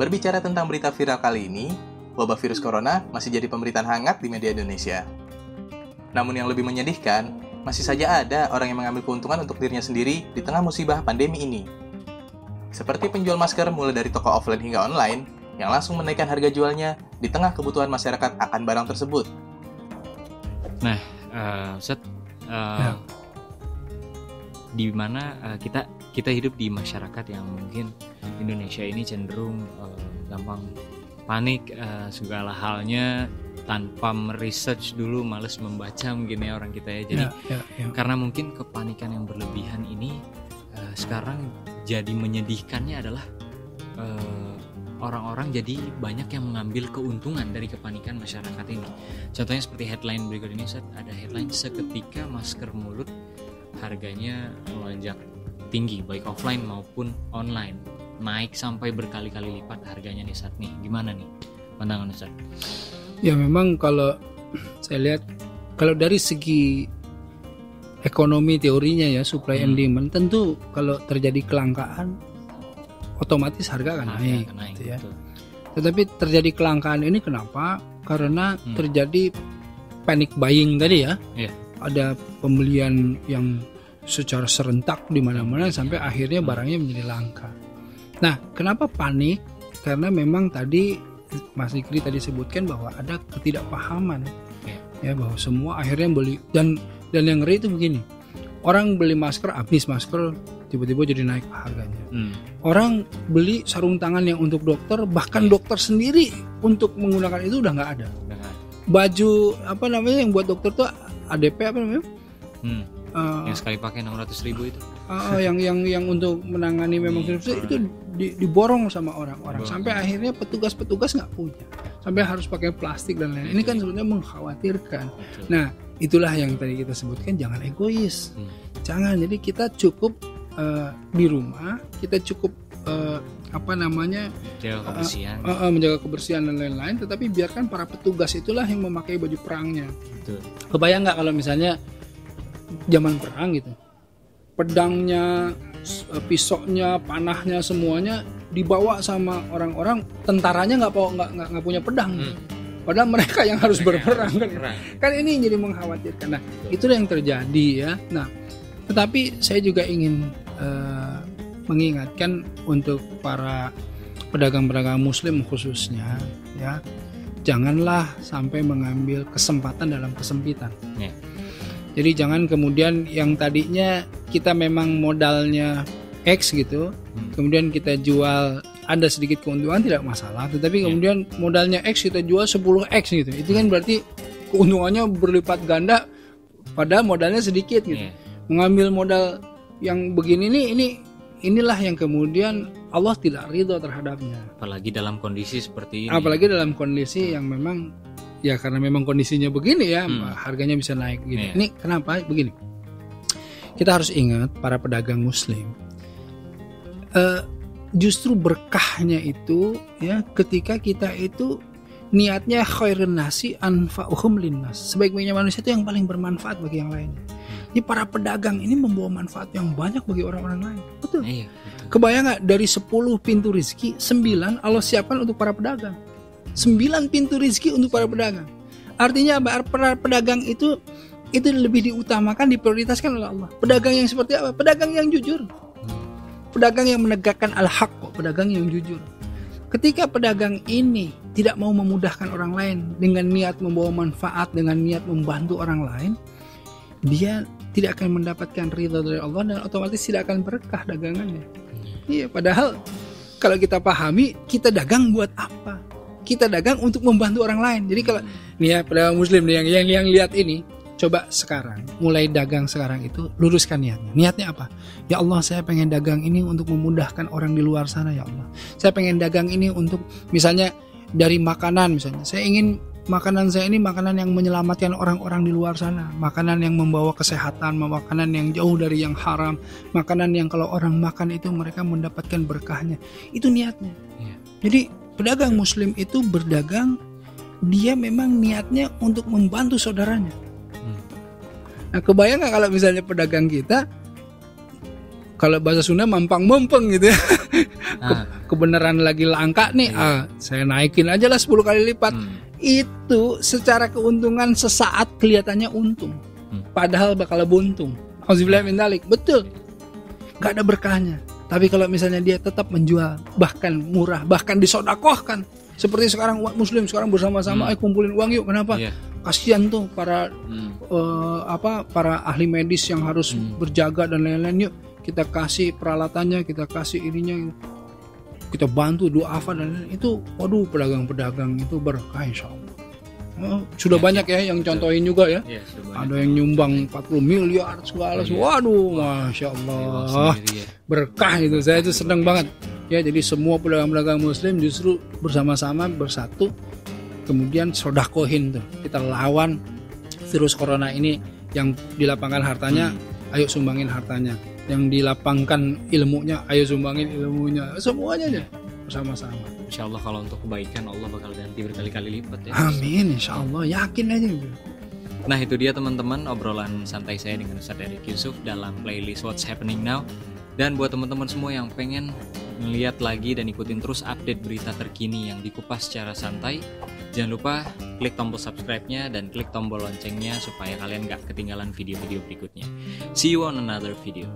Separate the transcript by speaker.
Speaker 1: Berbicara tentang berita viral kali ini, wabah virus corona masih jadi pemberitaan hangat di media Indonesia. Namun yang lebih menyedihkan, masih saja ada orang yang mengambil keuntungan untuk dirinya sendiri di tengah musibah pandemi ini. Seperti penjual masker mulai dari toko offline hingga online, yang langsung menaikkan harga jualnya di tengah kebutuhan masyarakat akan barang tersebut.
Speaker 2: Nah, di mana kita hidup di masyarakat yang mungkin Indonesia ini cenderung gampang panik segala halnya tanpa meresearch dulu, males membaca mungkin ya orang kita ya. Jadi karena mungkin kepanikan yang berlebihan ini sekarang jadi menyedihkannya adalah orang-orang jadi banyak yang mengambil keuntungan dari kepanikan masyarakat ini. Contohnya seperti headline berikut ini, ada headline seketika masker mulut harganya melonjak tinggi baik offline maupun online, naik sampai berkali-kali lipat harganya nih Ustaz. Nih gimana nih pandangan Ustaz?
Speaker 3: Ya memang kalau saya lihat, kalau dari segi ekonomi teorinya ya, supply and demand, tentu kalau terjadi kelangkaan otomatis harga akan naik gitu ya. Tetapi terjadi kelangkaan ini kenapa? Karena terjadi panic buying tadi ya. Ada pembelian yang secara serentak di mana-mana sampai akhirnya barangnya menjadi langka. Nah, kenapa panik? Karena memang tadi Mas Dikri tadi sebutkan bahwa ada ketidakpahaman ya, bahwa semua akhirnya beli, dan yang ngeri itu begini. Orang beli masker, habis masker tiba-tiba jadi naik harganya. Orang beli sarung tangan yang untuk dokter, bahkan dokter sendiri untuk menggunakan itu udah nggak ada. Baju apa namanya yang buat dokter tuh ADP apa namanya?
Speaker 2: Yang sekali pakai 600.000 itu.
Speaker 3: Yang untuk menangani memang virus itu diborong sama orang-orang sampai akhirnya petugas nggak punya, sampai harus pakai plastik dan lain-lain. Ini kan sebenarnya mengkhawatirkan. Nah, itulah yang tadi kita sebutkan, jangan egois. Jangan. Jadi kita cukup di rumah, kita cukup menjaga kebersihan dan lain-lain, tetapi biarkan para petugas itulah yang memakai baju perangnya. Kebayang nggak kalau misalnya zaman perang gitu, pedangnya, pisaunya, panahnya semuanya dibawa sama orang-orang, tentaranya nggak punya pedang, padahal mereka yang harus berperang kan ini jadi mengkhawatirkan. Nah, itulah yang terjadi ya. Nah, tetapi saya juga ingin mengingatkan untuk para pedagang-pedagang Muslim khususnya ya, janganlah sampai mengambil kesempatan dalam kesempitan. Jadi jangan kemudian yang tadinya kita memang modalnya X gitu, kemudian kita jual ada sedikit keuntungan tidak masalah, tetapi kemudian modalnya X kita jual 10X gitu. Itu kan berarti keuntungannya berlipat ganda pada modalnya sedikit gitu. Mengambil modal yang begini inilah yang kemudian Allah tidak ridho terhadapnya.
Speaker 2: Apalagi dalam kondisi seperti ini.
Speaker 3: Apalagi dalam kondisi yang memang ya karena memang kondisinya begini ya, harganya bisa naik gitu. Ini kenapa begini? Kita harus ingat para pedagang Muslim, justru berkahnya itu ya ketika kita itu niatnya khairun nasi anfa'uhum linnas. Sebaik-baiknya manusia itu yang paling bermanfaat bagi yang lainnya. Jadi para pedagang ini membawa manfaat yang banyak bagi orang-orang lain. Betul. Kebayang nggak, dari 10 pintu rezeki 9 Allah siapkan untuk para pedagang. 9 pintu rezeki untuk para pedagang. Artinya para pedagang itu lebih diutamakan, diprioritaskan oleh Allah. Pedagang yang seperti apa? Pedagang yang jujur. Pedagang yang menegakkan al-haq, pedagang yang jujur. Ketika pedagang ini tidak mau memudahkan orang lain dengan niat membawa manfaat, dengan niat membantu orang lain, dia tidak akan mendapatkan ridha dari Allah dan otomatis tidak akan berkah dagangannya. Iya, padahal kalau kita pahami, kita dagang buat apa? Kita dagang untuk membantu orang lain. Jadi kalau nih ya pedagang Muslim nih yang lihat ini, coba sekarang mulai dagang sekarang itu luruskan niatnya. Niatnya apa? Ya Allah, saya pengen dagang ini untuk memudahkan orang di luar sana ya Allah. Saya pengen dagang ini untuk misalnya dari makanan misalnya. Saya ingin makanan saya ini makanan yang menyelamatkan orang-orang di luar sana, makanan yang membawa kesehatan, makanan yang jauh dari yang haram, makanan yang kalau orang makan itu mereka mendapatkan berkahnya. Itu niatnya. Jadi pedagang Muslim itu berdagang, dia memang niatnya untuk membantu saudaranya. Nah, kebayang nggak kalau misalnya pedagang kita, kalau bahasa Sunda mampang-mampeng gitu ya, kebenaran lagi langka nih, saya naikin aja lah 10 kali lipat. Itu secara keuntungan sesaat kelihatannya untung, padahal bakal buntung. Auzubillahi min dzalik. Betul, nggak ada berkahnya. Tapi kalau misalnya dia tetap menjual, bahkan murah, bahkan disodakohkan, seperti sekarang umat muslim sekarang bersama-sama, kumpulin uang yuk. Kenapa? Kasihan tuh para para ahli medis yang harus berjaga dan lain-lain. Yuk kita kasih peralatannya, kita kasih ininya, kita bantu duafa dan lain-lain. Itu waduh, pedagang-pedagang itu berkah insyaallah. Sudah banyak ya yang contohin juga ya. Ada yang nyumbang 40 miliar segala. Waduh, masya Allah, berkah itu. Saya itu senang banget ya. Jadi semua pedagang-pedagang muslim justru bersama-sama bersatu, kemudian sodakohin tuh. Kita lawan virus corona ini. Yang dilapangkan hartanya, ayo sumbangin hartanya. Yang dilapangkan ilmunya, ayo sumbangin ilmunya. Semuanya aja bersama-sama.
Speaker 2: Insya Allah kalau untuk kebaikan Allah bakal ganti berkali-kali lipat ya.
Speaker 3: Amin, insya Allah, yakin aja.
Speaker 2: Nah itu dia teman-teman obrolan santai saya dengan Ustaz Erick Yusuf dalam playlist What's Happening Now. Dan buat teman-teman semua yang pengen melihat lagi dan ikutin terus update berita terkini yang dikupas secara santai, jangan lupa klik tombol subscribe-nya dan klik tombol loncengnya supaya kalian gak ketinggalan video-video berikutnya. See you on another video.